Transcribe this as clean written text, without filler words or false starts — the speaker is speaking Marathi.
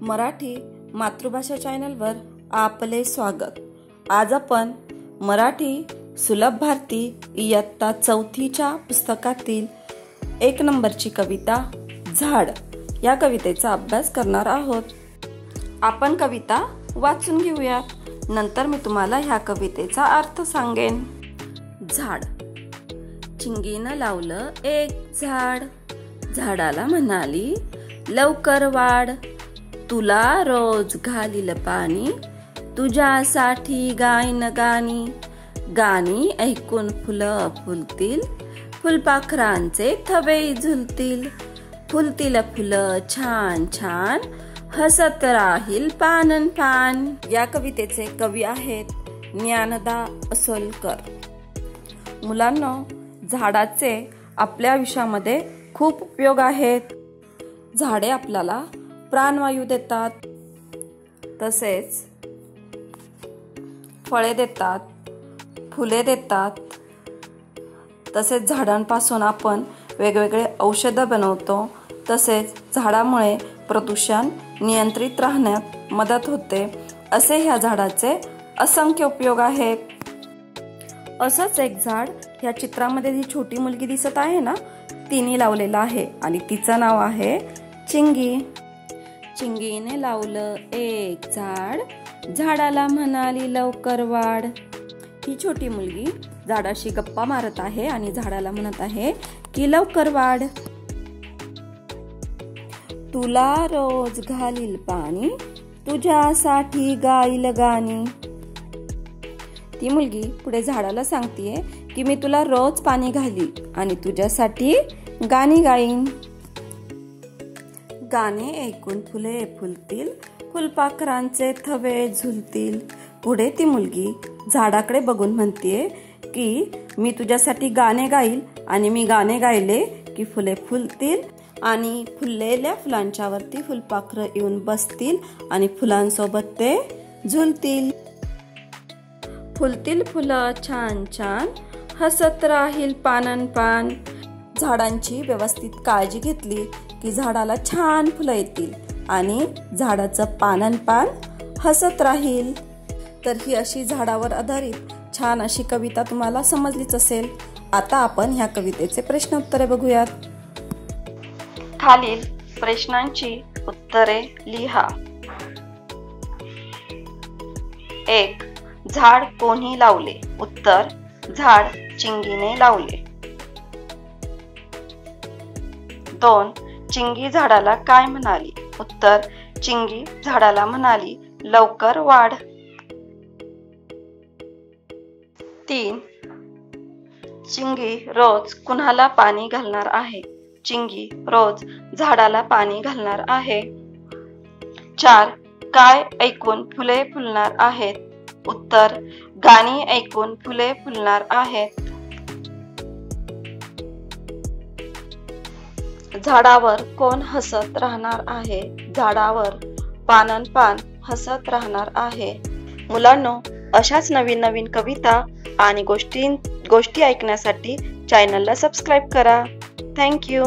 मराठी मातृभाषा चॅनलवर आपले स्वागत। आज आपण मराठी सुलभ भारती इयत्ता चौथीच्या पुस्तकातील 1 नंबरची कविता झाड या कवितेचा अभ्यास करणार आहोत। आपण कविता वाचून घेऊया, नंतर मी तुम्हाला ह्या कवितेचा अर्थ सांगेन। झाड। चिंगीनं लावलं एक झाड, झाडाला म्हणाली लवकर वाढ, तुला रोज घालील पाणी, तुझ्यासाठी गाईन गाणी, गाणी ऐकून फुलं फुलतील, फुलपाखरांचे थवे झुलतील, फुलतील फुलं छान छान, हसत राहील पानन पान। या कवितेचे कवी आहेत ज्ञानदा असोलकर। मुलांनो, झाडाचे आपल्या आयुष्यामध्ये खूप उपयोग आहेत। झाडे आपल्याला प्राणवायू देतात, तसेच फळे देतात, फुले देतात, तसेच झाडांपासून आपण वेगवेगळे औषध बनवतो। तसेच झाडामुळे प्रदूषण नियंत्रित राहण्यात मदत होते। असे ह्या झाडाचे असंख्य उपयोग आहेत। असंच एक झाड ह्या चित्रामध्ये जी छोटी मुलगी दिसत आहे ना, तिने लावलेलं आहे आणि तिचं नाव आहे चिंगी। चिंगीने लावलं एक झाड, झाडाला म्हणाली लवकर वाढ। ही छोटी मुलगी झाडाशी गप्पा मारत आहे आणि झाडाला म्हणत आहे की लवकर वाढ, तुला रोज घालील पाणी, तुझ्यासाठी गाईल गाणी। ती मुलगी पुढे झाडाला सांगतेय की मी तुला रोज पाणी घालील आणि तुझ्यासाठी गाणी गाईन। गाणे ऐकून फुले फुलतील, फुलपाखरांचे थवे झुलतील। पुढे ती मुलगी झाडाकडे बघून म्हणतेय की मी तुझ्यासाठी गाणे गाईल आणि मी गाणे गायले की फुले फुलतील आणि फुललेल्या फुलांच्या वरती फुलपाखरं येऊन बसतील आणि फुलांसोबत ते झुलतील। फुलतील फुलं छान छान, हसत राहील पानन पान। झाडांची व्यवस्थित काळजी घेतली की झाडाला छान फुलं येतील आणि झाडाचं पानन पान हसत राहील। तर ही अशी झाडावर आधारित छान अशी कविता तुम्हाला समजलीच असेल। आता आपण ह्या कवितेचे प्रश्न उत्तरे बघूयात। खालील प्रश्नांची उत्तरे लिहा। 1. झाड कोणी लावले? उत्तर, झाड चिंगीने लावले। 2. चिंगी झाडाला काय म्हणाली? उत्तर, चिंगी झाडाला म्हणाली लवकर वाढ। 3. चिंगी रोज कुणाला पाणी घालणार आहे? चिंगी रोज झाडाला पाणी घालणार आहे। 4. काय ऐकून फुले फुलणार आहेत? उत्तर, गाणी ऐकून फुले फुलणार आहेत। झाडावर कोण हसत राहणार आहे? झाडावर पानन पान हसत राहणार आहे। मुलांनो, अशाच नवीन नवीन कविता आणि गोष्टी ऐकण्यासाठी चॅनलला सबस्क्राईब करा। Thank you.